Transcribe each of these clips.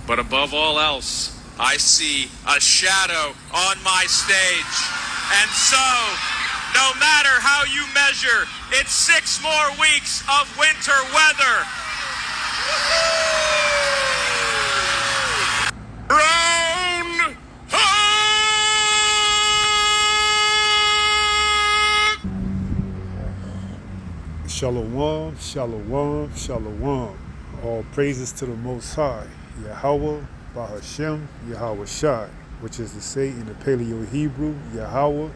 But above all else, I see a shadow on my stage. And so, no matter how you measure, it's 6 more weeks of winter weather. Round Shalom, shalom, shalom. All praises to the Most High, Yahweh, Bahashem, Yahweh Shai, which is to say in the Paleo-Hebrew, Yahweh,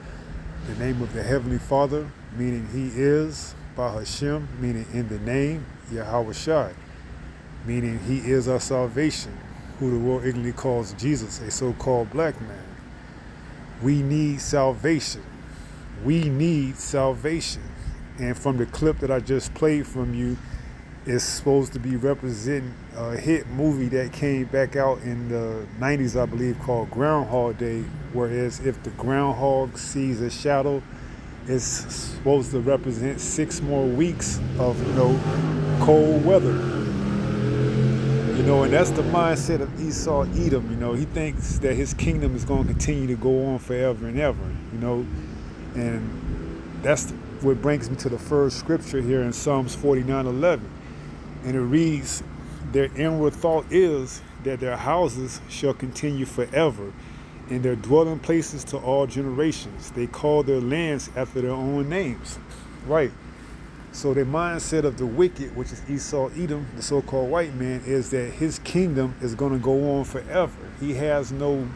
the name of the Heavenly Father, meaning He is, Bahashem, meaning in the name, Yahweh Shai, meaning He is our salvation, who the world ignorantly calls Jesus, a so-called black man. We need salvation. We need salvation. And from the clip that I just played from you, it's supposed to be representing a hit movie that came back out in the 90s, I believe, called Groundhog Day, whereas if the groundhog sees a shadow, it's supposed to represent 6 more weeks of, cold weather. And that's the mindset of Esau Edom. He thinks that his kingdom is going to continue to go on forever and ever, and that's what brings me to the first scripture here in Psalms 49:11. And it reads, their inward thought is that their houses shall continue forever, and their dwelling places to all generations. They call their lands after their own names. Right. So the mindset of the wicked, which is Esau Edom, the so-called white man, is that his kingdom is going to go on forever. He has no,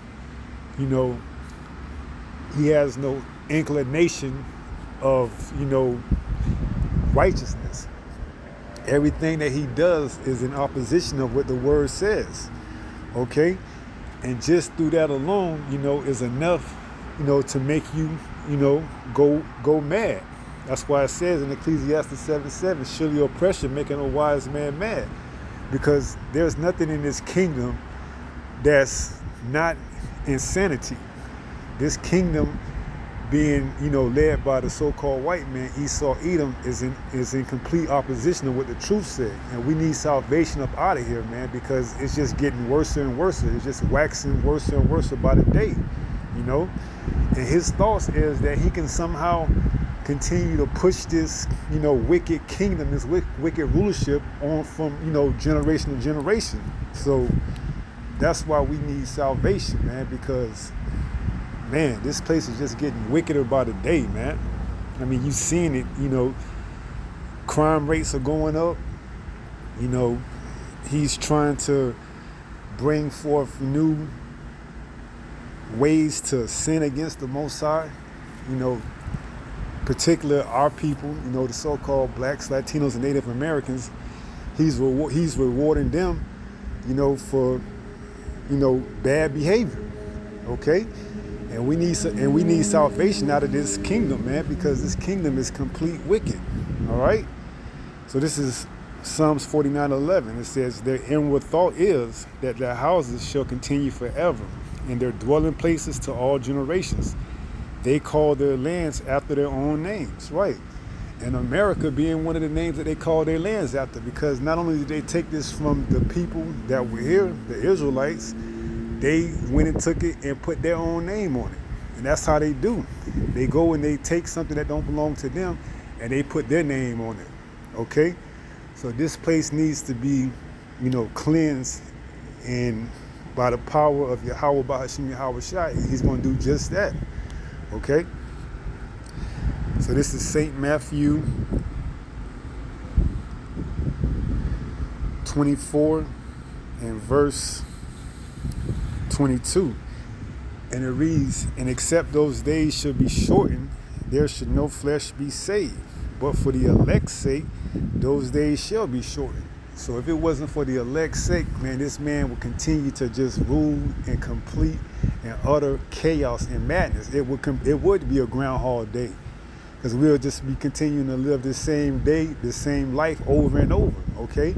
he has no inclination of, righteousness. Everything that he does is in opposition of what the word says. Okay? And just through that alone, is enough, to make you, go mad. That's why it says in Ecclesiastes 7:7, surely oppression making a wise man mad. Because there's nothing in this kingdom that's not insanity. This kingdom being, led by the so-called white man, Esau Edom, is in complete opposition of what the truth said. And we need salvation up out of here, man, because it's just getting worse and worse. It's just waxing worse and worse by the day, And his thoughts is that he can somehow continue to push this, wicked kingdom, this wicked rulership on from, generation to generation. So that's why we need salvation, man, because man, this place is just getting wickeder by the day, man. I mean, you've seen it, crime rates are going up. He's trying to bring forth new ways to sin against the Most High. Particular our people, the so-called blacks, Latinos, and Native Americans. He's rewarding them, for, bad behavior. Okay? And we need salvation out of this kingdom, man, because this kingdom is complete wicked. All right? So this is Psalms 49:11. It says, their inward thought is that their houses shall continue forever, and their dwelling places to all generations. They call their lands after their own names, right? And America being one of the names that they call their lands after, because not only did they take this from the people that were here, the Israelites, they went and took it and put their own name on it. And that's how they do. They go and they take something that don't belong to them and they put their name on it. Okay? So this place needs to be, cleansed, and by the power of Yahweh, Bahashem, Yahweh Shai, he's going to do just that. Okay? So this is St. Matthew 24 and verse 22. And it reads, and except those days should be shortened, there should no flesh be saved. But for the elect's sake, those days shall be shortened. So if it wasn't for the elect's sake, man, this man would continue to just rule in complete and utter chaos and madness. It would be a Groundhog Day, because we'll just be continuing to live the same day, the same life over and over, okay?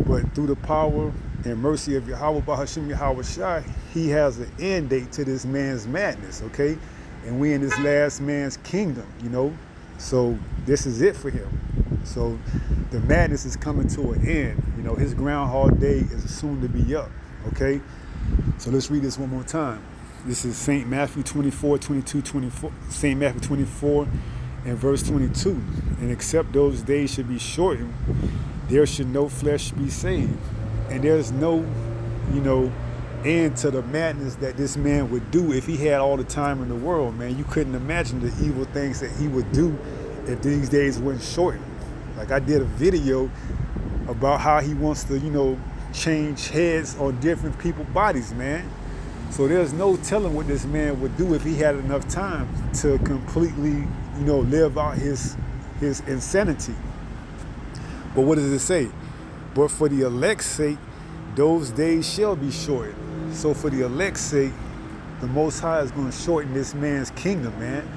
But through the power and mercy of Yahweh, Bahashem, Yahweh Shai, he has an end date to this man's madness, okay? And we in this last man's kingdom, So this is it for him. So the madness is coming to an end. His Groundhog Day is soon to be up. Okay? So let's read this one more time. This is St. Matthew 24, 22, 24. St. Matthew 24 and verse 22. And except those days should be shortened, there should no flesh be saved. And there's no, end to the madness that this man would do if he had all the time in the world, man. You couldn't imagine the evil things that he would do if these days weren't shortened. Like I did a video about how he wants to, change heads on different people's bodies, man. So there's no telling what this man would do if he had enough time to completely, live out his insanity. But what does it say? But for the elect's sake, those days shall be shortened. So for the elect's sake, the Most High is going to shorten this man's kingdom, man.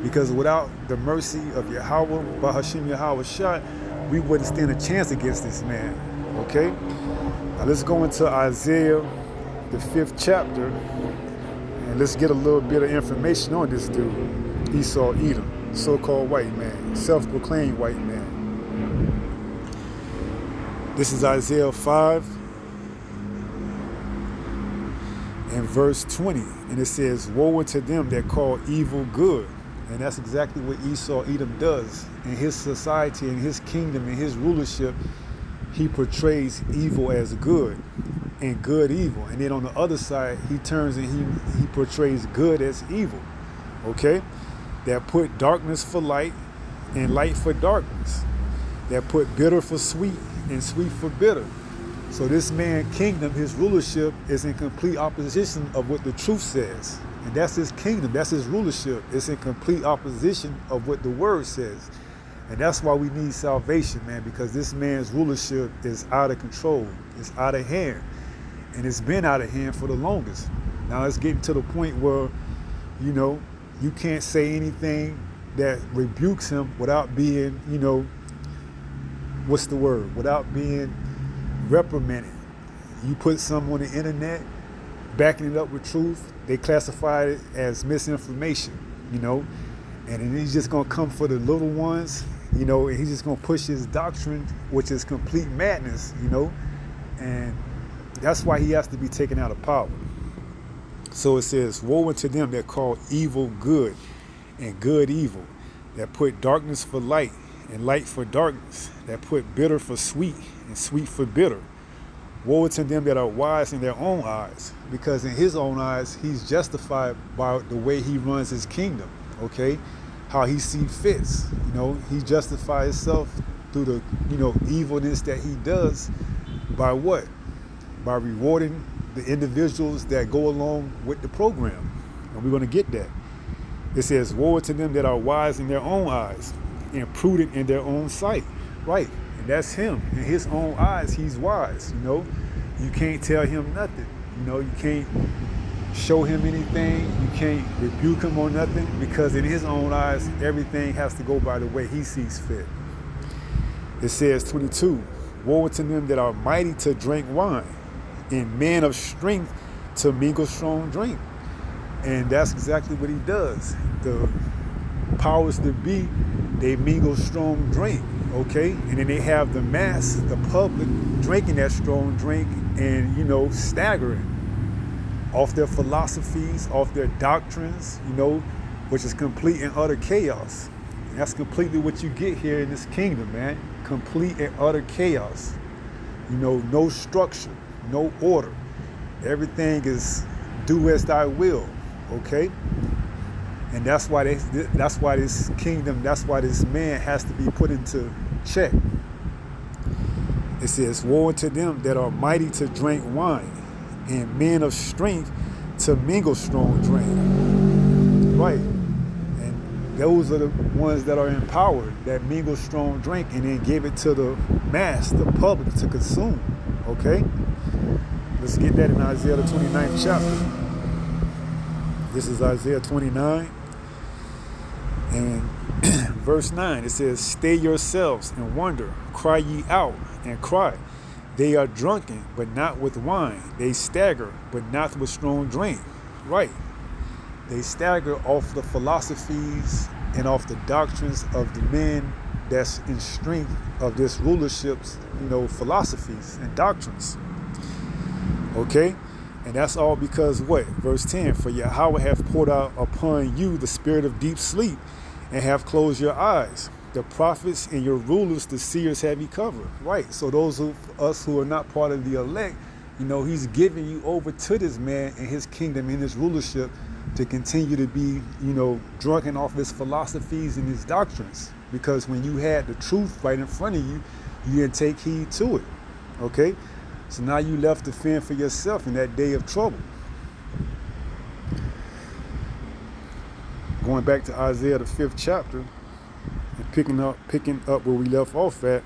Because without the mercy of Yahweh, Bahashim Yahweh Shah, we wouldn't stand a chance against this man. Okay? Now let's go into Isaiah, the 5th chapter, and let's get a little bit of information on this dude, Esau Edom, so-called white man, self-proclaimed white man. This is Isaiah 5 and verse 20, and it says, woe unto them that call evil good. And that's exactly what Esau Edom does. In his society, in his kingdom, in his rulership, he portrays evil as good and good evil. And then on the other side, he turns and he portrays good as evil. Okay? That put darkness for light and light for darkness. That put bitter for sweet and sweet for bitter. So this man's kingdom, his rulership, is in complete opposition of what the truth says. And that's his kingdom, that's his rulership. It's in complete opposition of what the word says. And that's why we need salvation, man, because this man's rulership is out of control. It's out of hand. And it's been out of hand for the longest. Now it's getting to the point where, you can't say anything that rebukes him without being, without being reprimanded. You put something on the internet, backing it up with truth, they classify it as misinformation, and then he's just gonna come for the little ones, and he's just gonna push his doctrine, which is complete madness, and that's why he has to be taken out of power. So it says, woe unto them that call evil good and good evil, that put darkness for light and light for darkness, that put bitter for sweet and sweet for bitter. Woe to them that are wise in their own eyes, because in his own eyes, he's justified by the way he runs his kingdom, okay? How he sees fits, he justifies himself through the, evilness that he does by what? By rewarding the individuals that go along with the program. And we're going to get that. It says, woe to them that are wise in their own eyes and prudent in their own sight. Right. And that's him. In his own eyes, he's wise, You can't tell him nothing. You can't show him anything. You can't rebuke him or nothing, because in his own eyes, everything has to go by the way he sees fit. It says 22, woe to them that are mighty to drink wine and men of strength to mingle strong drink. And that's exactly what he does. The powers that be, they mingle strong drink, okay? And then they have the mass, the public, drinking that strong drink and, staggering off their philosophies, off their doctrines, which is complete and utter chaos. And that's completely what you get here in this kingdom, man. Complete and utter chaos. No structure, no order. Everything is do as thy will, okay? And that's why this kingdom, that's why this man has to be put into check. It says, woe unto them that are mighty to drink wine and men of strength to mingle strong drink. Right. And those are the ones that are empowered, that mingle strong drink and then give it to the mass, the public, to consume. Okay? Let's get that in Isaiah the 29th chapter. This is Isaiah 29 and verse 9. It says, stay yourselves and wonder, cry ye out and cry. They are drunken, but not with wine. They stagger, but not with strong drink. Right. They stagger off the philosophies and off the doctrines of the men that's in strength of this rulership's, philosophies and doctrines. Okay? And that's all because what? Verse 10, for Yahweh hath poured out upon you the spirit of deep sleep, and have closed your eyes. The prophets and your rulers, the seers, have he covered. Right. So those of us who are not part of the elect, he's giving you over to this man and his kingdom and his rulership to continue to be, drunken off his philosophies and his doctrines. Because when you had the truth right in front of you, you didn't take heed to it. Okay? So now you left to fend for yourself in that day of trouble. Going back to Isaiah, the 5th chapter, and picking up where we left off at,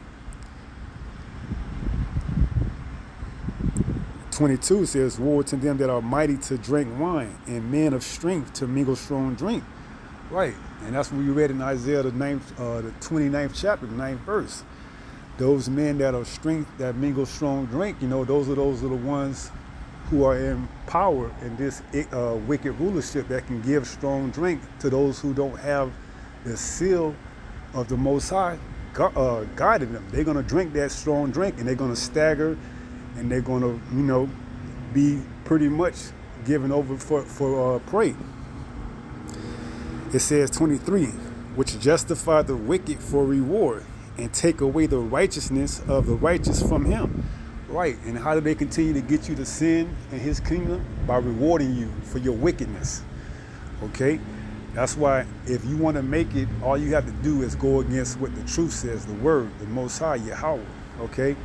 22 says, woe to them that are mighty to drink wine, and men of strength to mingle strong drink. Right, and that's what we read in Isaiah, the 29th chapter, the 9th verse. Those men that are strength, that mingle strong drink, those are the ones who are in power in this wicked rulership that can give strong drink to those who don't have the seal of the Most High guiding them. They're going to drink that strong drink, and they're going to stagger, and they're going to, be pretty much given over for prey. It says 23, which justify the wicked for reward, and take away the righteousness of the righteous from him. Right, and how do they continue to get you to sin in his kingdom? By rewarding you for your wickedness. Okay? That's why if you want to make it, all you have to do is go against what the truth says, the word, the Most High, Yahweh. Okay?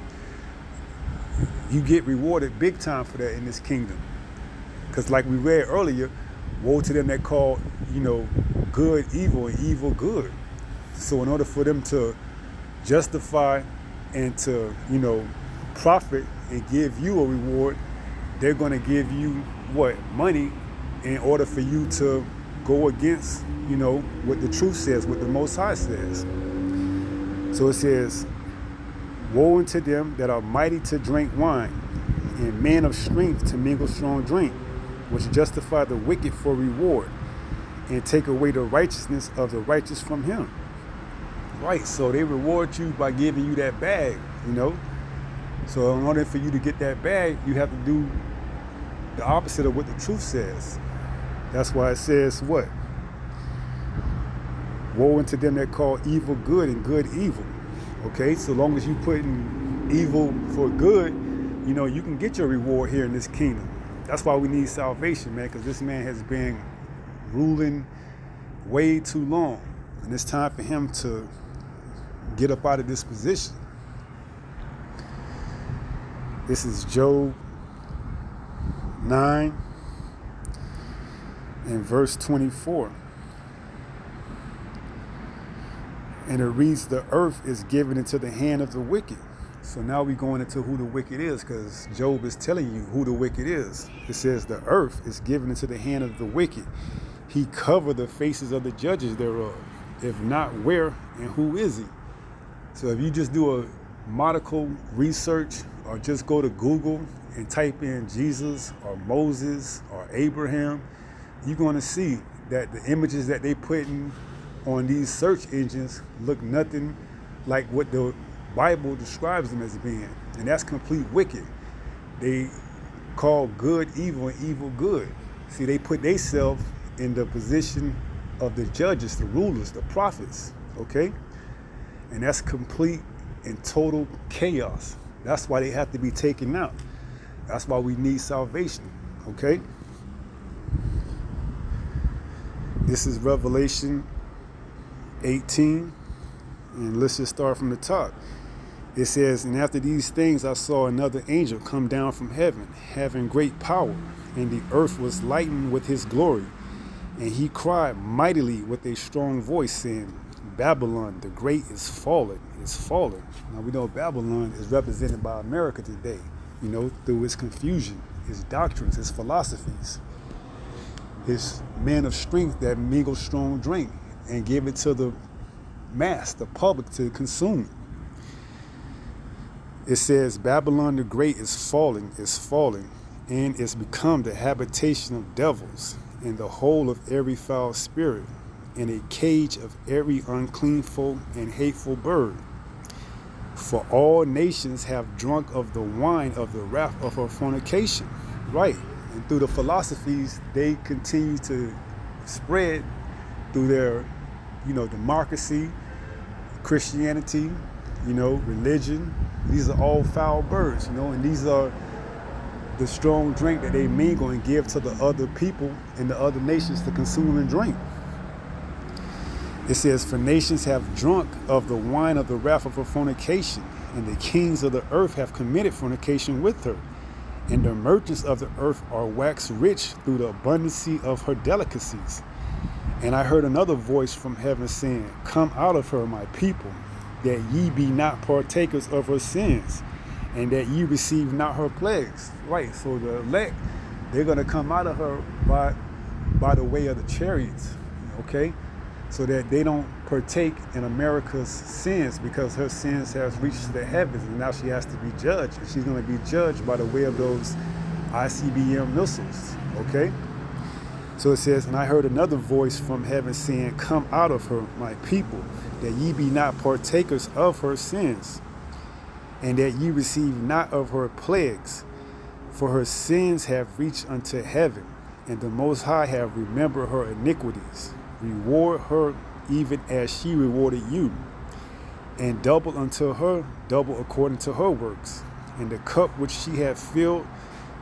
You get rewarded big time for that in this kingdom. Because like we read earlier, woe to them that call, good evil and evil good. So in order for them to justify and to, profit and give you a reward, they're going to give you what? Money in order for you to go against, what the truth says, what the Most High says. So it says, woe unto them that are mighty to drink wine, and men of strength to mingle strong drink, which justify the wicked for reward, and take away the righteousness of the righteous from him. Right, so they reward you by giving you that bag, So in order for you to get that bag, you have to do the opposite of what the truth says. That's why it says what? Woe unto them that call evil good and good evil. Okay, so long as you put in evil for good, you can get your reward here in this kingdom. That's why we need salvation, man, because this man has been ruling way too long. And it's time for him to get up out of this position. This is Job 9 and verse 24. And it reads, the earth is given into the hand of the wicked. So now we're going into who the wicked is, because Job is telling you who the wicked is. It says the earth is given into the hand of the wicked. He covered the faces of the judges thereof. If not, where and who is he? So if you just do a modical research, or just go to Google and type in Jesus or Moses or Abraham, you're going to see that the images that they put in on these search engines look nothing like what the Bible describes them as being. And that's complete wicked. They call good evil and evil good. See, they put themselves in the position of the judges, the rulers, the prophets, okay? And that's complete and total chaos. That's why they have to be taken out. That's why we need salvation, okay? This is Revelation 18, and let's just start from the top. It says, and after these things I saw another angel come down from heaven, having great power, and the earth was lightened with his glory. And he cried mightily with a strong voice, saying, Babylon the great is fallen, is fallen. Now we know Babylon is represented by America today, through its confusion, its doctrines, its philosophies, its men of strength that mingle strong drink and give it to the mass, the public, to consume. It says, Babylon the great is fallen, and is become the habitation of devils, and the hole of every foul spirit, and a cage of every unclean folk and hateful bird. For all nations have drunk of the wine of the wrath of her fornication. Right. And through the philosophies they continue to spread through their, democracy, Christianity, religion. These are all foul birds, and these are the strong drink that they mingle and give to the other people and the other nations to consume and drink. It says, for nations have drunk of the wine of the wrath of her fornication, and the kings of the earth have committed fornication with her, and the merchants of the earth are waxed rich through the abundancy of her delicacies. And I heard another voice from heaven saying, come out of her, my people, that ye be not partakers of her sins, and that ye receive not her plagues. Right, so the elect, they're going to come out of her by the way of the chariots, okay? So that they don't partake in America's sins, because her sins have reached the heavens, and now she has to be judged. And she's going to be judged by the way of those ICBM missiles, okay? So it says, and I heard another voice from heaven saying, come out of her, my people, that ye be not partakers of her sins, and that ye receive not of her plagues, for her sins have reached unto heaven, and the Most High have remembered her iniquities. Reward her even as she rewarded you, and double unto her, double according to her works. And the cup which she had filled,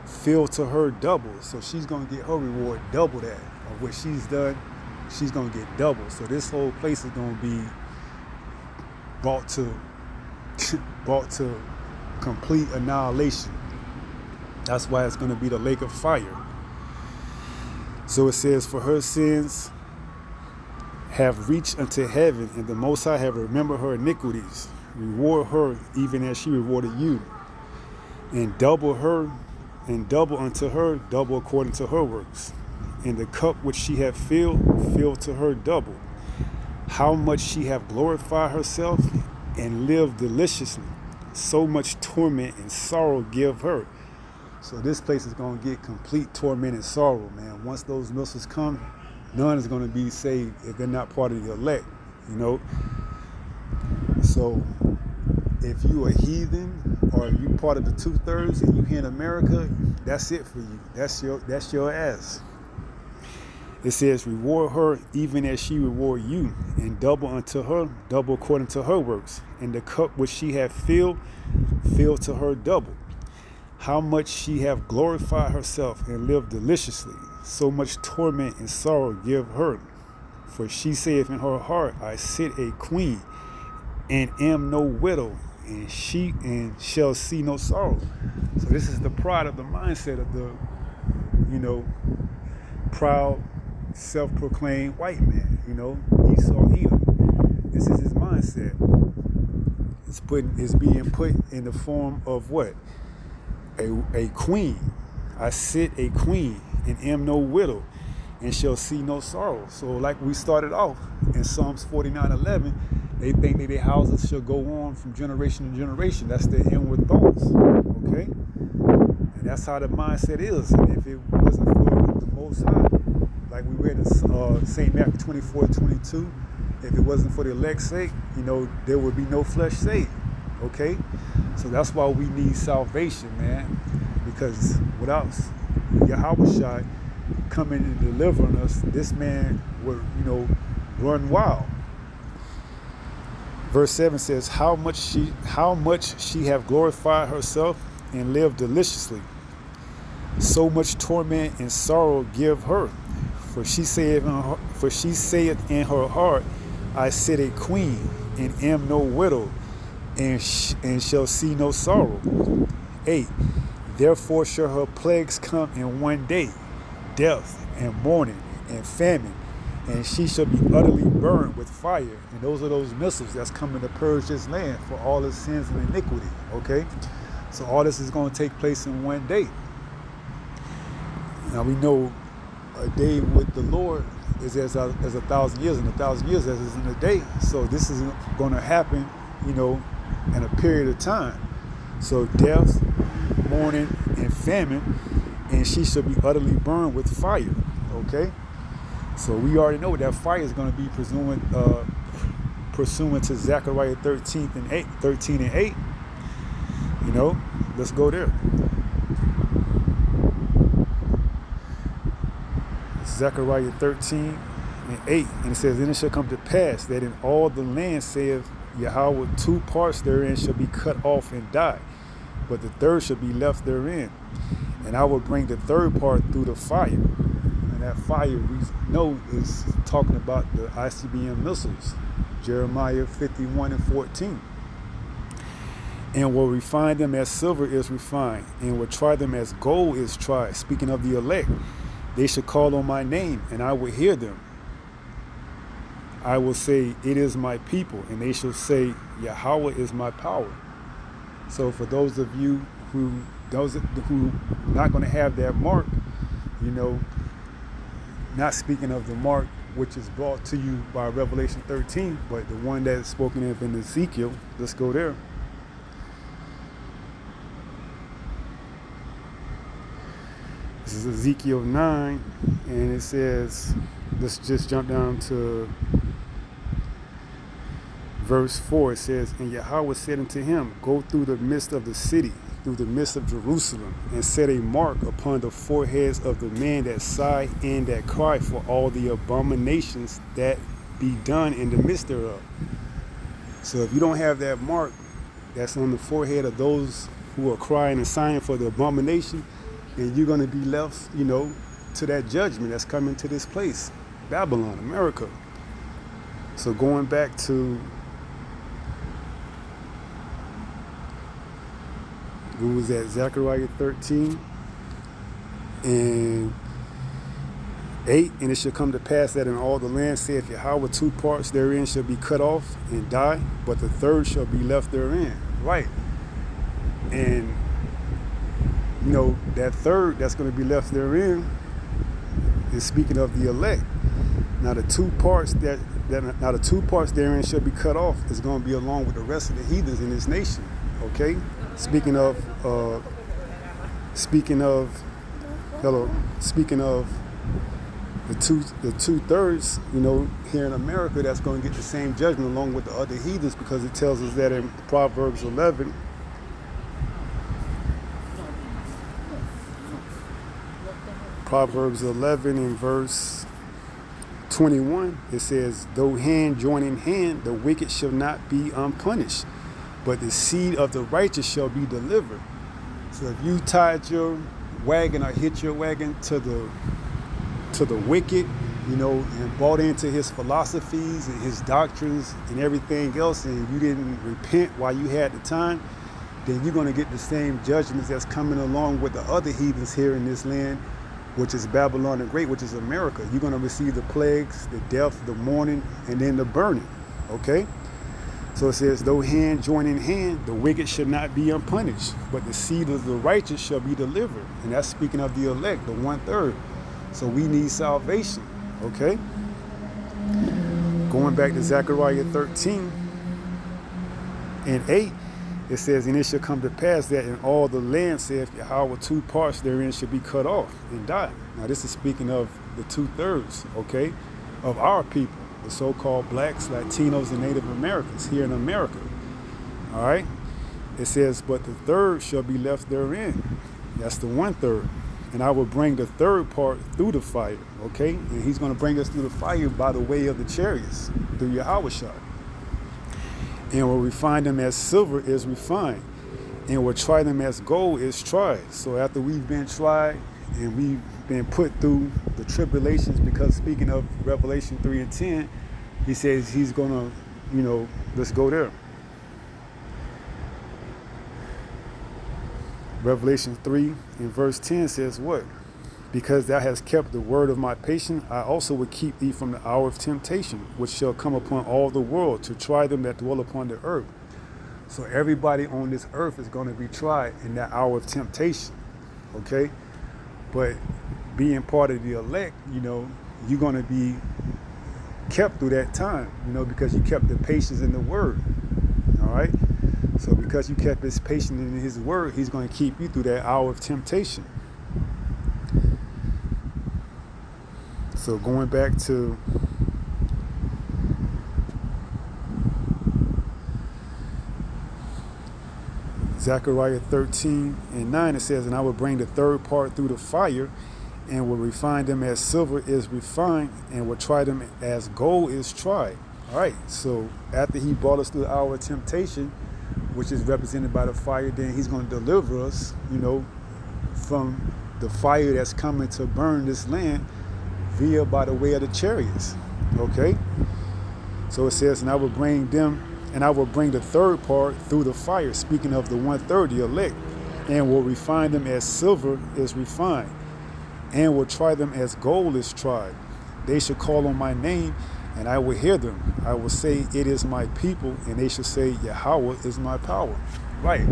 fill to her double. So she's going to get her reward double that. Of what she's done, she's going to get double. So this whole place is going to be brought to complete annihilation. That's why it's going to be the lake of fire. So it says, for her sins have reached unto heaven, and the Most High have remembered her iniquities. Reward her even as she rewarded you, and double unto her, double according to her works. And the cup which she hath filled, fill to her double. How much she hath glorified herself and lived deliciously, so much torment and sorrow give her. So this place is going to get complete torment and sorrow, man. Once those missiles come, none is going to be saved if they're not part of the elect, So if you a heathen, or if you part of the 2/3 and you here in America, that's it for you. That's your ass. It says, reward her even as she reward you, and double unto her, double according to her works. And the cup which she hath filled, fill to her double. How much she hath glorified herself and lived deliciously, so much torment and sorrow give her. For she saith in her heart, I sit a queen, and am no widow, and shall see no sorrow. So this is the pride of the mindset of the, proud, self-proclaimed white man, Esau Edom. This is his mindset. It's being put in the form of what? A queen. I sit a queen, and am no widow, and shall see no sorrow. So like we started off in Psalms 49:11, they think that their houses shall go on from generation to generation. That's their inward thoughts, okay? And that's how the mindset is. And if it wasn't for the Most High, like we read in St. Matthew 24:22, if it wasn't for the elect's sake, there would be no flesh saved, okay? So that's why we need salvation, man, because without Yahushua coming and delivering us, this man would, run wild. Verse 7 says, how much she have glorified herself and lived deliciously, so much torment and sorrow give her. For she saith in her heart, I sit a queen, and am no widow, and shall see no sorrow. 8. Therefore shall her plagues come in one day, death and mourning and famine, and she shall be utterly burned with fire. And those are those missiles that's coming to purge this land for all its sins and iniquity, okay? So all this is going to take place in one day. Now we know a day with the Lord is as 1,000 years, and 1,000 years as is in a day. So this is going to happen, in a period of time. So death, mourning, and famine, and she shall be utterly burned with pursuant to Zechariah 13 and 8. You know, let's go there. Zechariah 13 and 8. And it says, "Then it shall come to pass that in all the land, saith Yahweh, 2 parts therein shall be cut off and die, but the third shall be left therein. And I will bring the third part through the fire." And that fire, we know, is talking about the ICBM missiles. Jeremiah 51 and 14. "And will refine them as silver is refined, and will try them as gold is tried." Speaking of the elect, "They shall call on my name, and I will hear them. I will say, it is my people, and they shall say, Yahweh is my power." So for those of you who not going to have that mark, you know, not speaking of the mark which is brought to you by Revelation 13, but the one that is spoken of in Ezekiel, let's go there. This is Ezekiel 9, and it says, let's just jump down to verse 4. It says, "And Yahweh said unto him, Go through the midst of the city, through the midst of Jerusalem, and set a mark upon the foreheads of the men that sigh and that cry for all the abominations that be done in the midst thereof." So if you don't have that mark that's on the forehead of those who are crying and sighing for the abomination, then you're going to be left, you know, to that judgment that's coming to this place, Babylon, America. So going back to, what was that, Zechariah 13 and 8, "And it shall come to pass that in all the land, saith Yahweh, 2 parts therein shall be cut off and die, but the third shall be left therein." Right. And, you know, that third that's going to be left therein is speaking of the elect. Now the 2 parts now the 2 parts therein shall be cut off is going to be along with the rest of the heathens in this nation. Okay? Speaking of the 2/3, you know, here in America, that's going to get the same judgment along with the other heathens, because it tells us that in Proverbs 11. Proverbs 11 in verse 21, it says, "Though hand join in hand, the wicked shall not be unpunished, but the seed of the righteous shall be delivered." So if you tied your wagon or hit your wagon to the wicked, you know, and bought into his philosophies and his doctrines and everything else, and you didn't repent while you had the time, then you're going to get the same judgments that's coming along with the other heathens here in this land, which is Babylon the Great, which is America. You're going to receive the plagues, the death, the mourning, and then the burning. Okay? So it says, "Though hand join in hand, the wicked should not be unpunished, but the seed of the righteous shall be delivered." And that's speaking of the elect, the 1/3. So we need salvation. Okay? Going back to Zechariah 13 and 8, it says, "And it shall come to pass that in all the land, saith Yahweh, 2 parts therein shall be cut off and die." Now this is speaking of the 2/3, okay, of our people, the so-called blacks, Latinos, and Native Americans here in America. All right? It says, "But the third shall be left therein." That's the 1/3. "And I will bring the third part through the fire." Okay? And he's going to bring us through the fire by the way of the chariots, through Yahushua. "And will refine them as silver is refined, and will try them as gold is tried." So after we've been tried and we've been put through the tribulations, because speaking of Revelation 3 and 10, he says he's going to, you know, let's go there. Revelation 3 in verse 10 says what? "Because thou hast kept the word of my patience, I also will keep thee from the hour of temptation, which shall come upon all the world, to try them that dwell upon the earth." So everybody on this earth is going to be tried in that hour of temptation. Okay? But being part of the elect, you know, you're going to be kept through that time, you know, because you kept the patience in the word. All right? So because you kept his patience in his word, he's going to keep you through that hour of temptation. So going back to Zechariah 13:9, it says, and I will bring the third part through the fire, and will refine them as silver is refined, and will try them as gold is tried. All right, so after he brought us through the hour of temptation, which is represented by the fire, then he's going to deliver us, from the fire that's coming to burn this land via by the way of the chariots. Okay? So it says, and I will bring the third part through the fire, speaking of the 1/3, the elect, and will refine them as silver is refined, and will try them as gold is tried. They shall call on my name, and I will hear them. I will say, it is my people, and they shall say, Yahweh is my power. Right.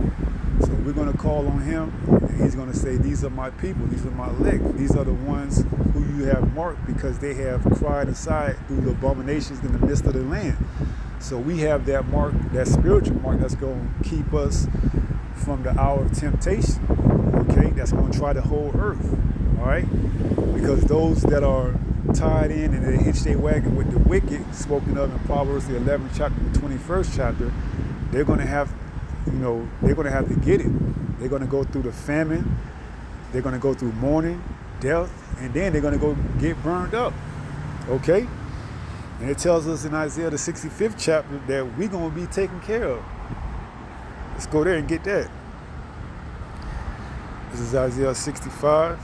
So we're going to call on him, and he's going to say, these are my people, these are my elect. These are the ones who you have marked because they have cried aside through the abominations in the midst of the land. So we have that mark, that spiritual mark that's going to keep us from the hour of temptation, okay? That's going to try the whole earth, all right? Because those that are tied in and they hitch their wagon with the wicked, spoken of in Proverbs, the 11th chapter, the 21st chapter, they're going to have, they're going to have to get it. They're going to go through the famine, they're going to go through mourning, death, and then they're going to go get burned up, okay? And it tells us in Isaiah the 65th chapter that we're going to be taken care of. Let's go there and get that. This is Isaiah 65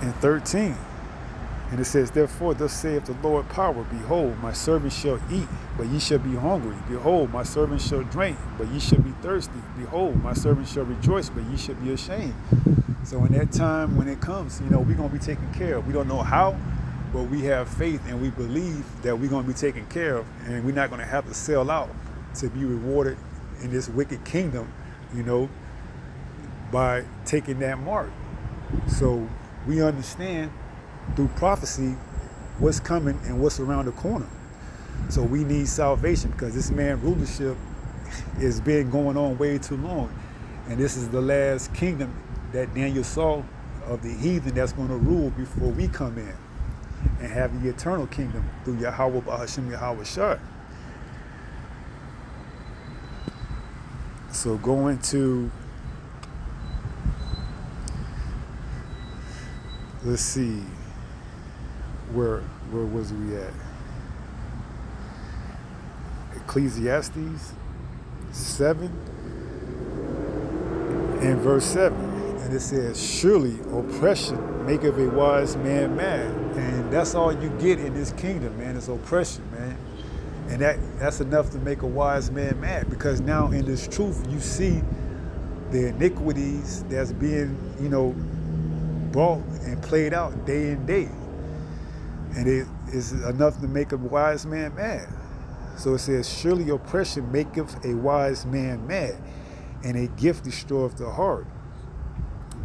and 13. And it says, therefore, thus saith the Lord power, behold, my servant shall eat, but ye shall be hungry. Behold, my servant shall drink, but ye shall be thirsty. Behold, my servant shall rejoice, but ye shall be ashamed. So in that time when it comes, we're going to be taken care of. We don't know how, but we have faith and we believe that we're going to be taken care of, and we're not going to have to sell out to be rewarded in this wicked kingdom, by taking that mark. So we understand through prophecy what's coming and what's around the corner. So we need salvation because this man rulership has been going on way too long. And this is the last kingdom that Daniel saw of the heathen that's going to rule before we come in and have the eternal kingdom through Yahweh B'Hashem Yahweh Shai. So going to, let's see, where was we at? Ecclesiastes 7 and verse 7. And it says, surely oppression maketh a wise man mad. And that's all you get in this kingdom, man, is oppression, man. And that's enough to make a wise man mad, because now in this truth you see the iniquities that's being, brought and played out day in day. And it is enough to make a wise man mad. So it says, surely oppression maketh a wise man mad, and a gift destroyeth the heart.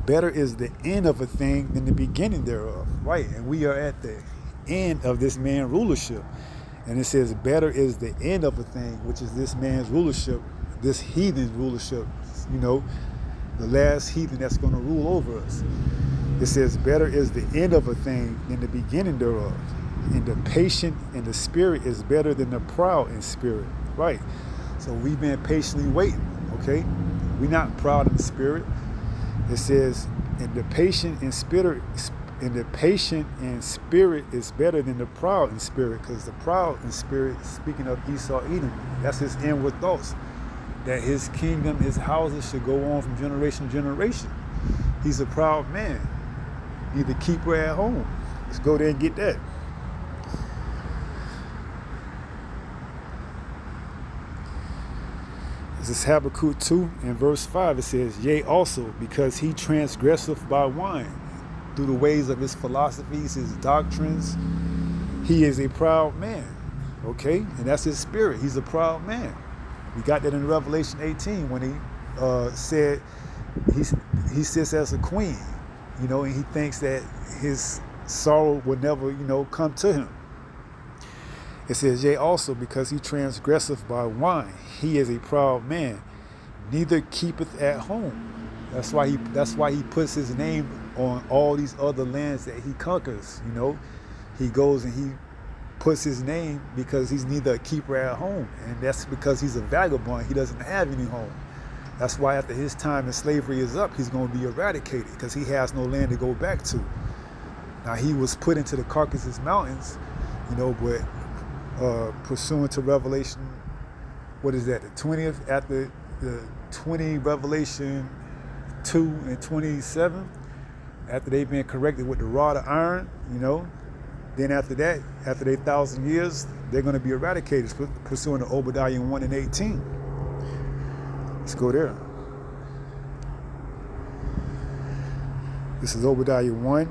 Better is the end of a thing than the beginning thereof. Right, and we are at the end of this man's rulership. And it says, better is the end of a thing, which is this man's rulership, this heathen's rulership, the last heathen that's going to rule over us. It says, better is the end of a thing than the beginning thereof. And the patient in the spirit is better than the proud in spirit. Right. So we've been patiently waiting, okay? We're not proud in the spirit. It says, and the patient in spirit is better than the proud in spirit, because the proud in spirit, speaking of Esau Edom, that's his inward thoughts, that his kingdom, his houses should go on from generation to generation. He's a proud man. Need to keep her at home. Let's go there and get that. This is Habakkuk 2 and verse 5. It says, yea, also, because he transgresseth by wine, through the ways of his philosophies, his doctrines, he is a proud man. Okay? And that's his spirit. He's a proud man. We got that in Revelation 18 when he said he sits as a queen, and he thinks that his sorrow will never, come to him. It says, yea, also, because he transgresseth by wine, he is a proud man, neither keepeth at home. That's why he puts his name on all these other lands that he conquers. He goes and he puts his name because he's neither a keeper at home, and that's because he's a vagabond. He doesn't have any home. That's why after his time in slavery is up, he's going to be eradicated because he has no land to go back to. Now, he was put into the Caucasus Mountains, but pursuant to Revelation, what is that, the 20th, after the 20 Revelation 2 and 27, after they've been corrected with the rod of iron, then after that, after their 1,000 years, they're going to be eradicated, pursuant to Obadiah 1 and 18. Let's go there. This is Obadiah 1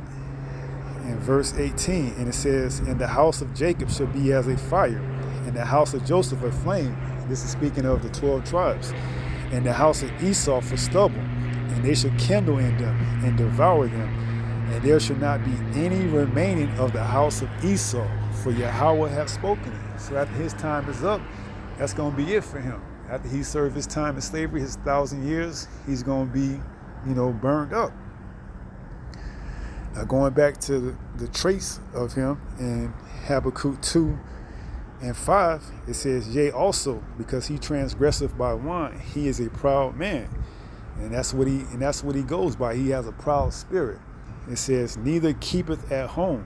and verse 18, and it says, "And the house of Jacob shall be as a fire, and the house of Joseph a flame." This is speaking of the 12 tribes. "And the house of Esau for stubble, and they shall kindle in them and devour them, and there shall not be any remaining of the house of Esau, for Yahweh hath spoken it." So after his time is up, that's going to be it for him. After he served his time in slavery, his 1,000 years, he's going to be, burned up. Now going back to the trace of him in Habakkuk 2 and 5, it says, "Yea, also, because he transgresseth by wine, he is a proud man." And that's what he goes by. He has a proud spirit. It says, "Neither keepeth at home,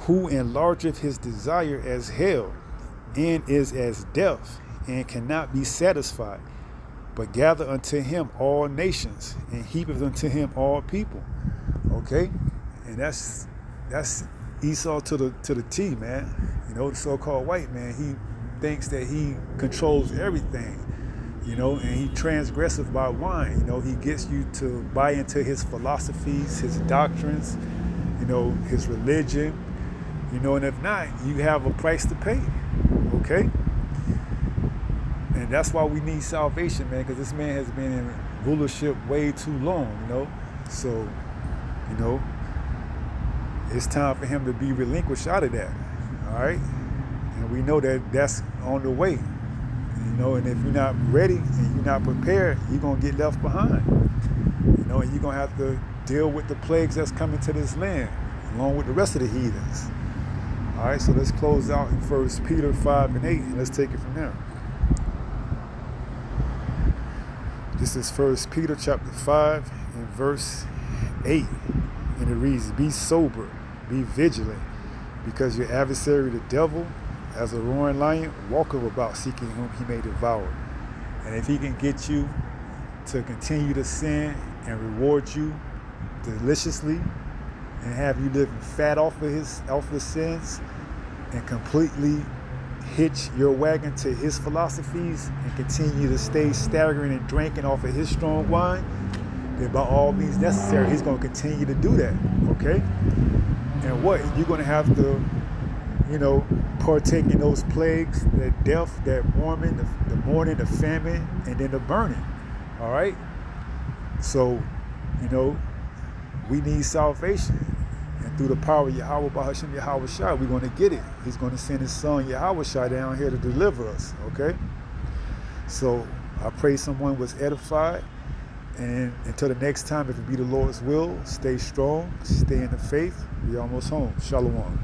who enlargeth his desire as hell, and is as death, and cannot be satisfied, but gather unto him all nations, and heapeth unto him all people." Okay? And that's Esau to the T, man. The so-called white man, he thinks that he controls everything, and he transgresseth by wine. He gets you to buy into his philosophies, his doctrines, his religion, and if not, you have a price to pay, okay? And that's why we need salvation, man, because this man has been in rulership way too long, So, it's time for him to be relinquished out of that, all right? And we know that that's on the way, and if you're not ready and you're not prepared, you're going to get left behind, and you're going to have to deal with the plagues that's coming to this land, along with the rest of the heathens. All right, so let's close out in 1 Peter 5 and 8, and let's take it from there. This is 1 Peter chapter 5 and verse 8, and it reads, "Be sober, be vigilant, because your adversary the devil, as a roaring lion, walketh about seeking whom he may devour." And if he can get you to continue to sin and reward you deliciously, and have you living fat off of the sins, and completely hitch your wagon to his philosophies, and continue to stay staggering and drinking off of his strong wine, then by all means necessary, he's going to continue to do that, okay? And what? You're going to have to, partake in those plagues, that death, that warming, the mourning, the famine, and then the burning, all right? So, we need salvation. And through the power of Yahweh, Bahashim Yahweh Shai, we're going to get it. He's going to send his son Yahweh Shai down here to deliver us, okay? So I pray someone was edified. And until the next time, if it be the Lord's will, stay strong, stay in the faith. We're almost home. Shalom.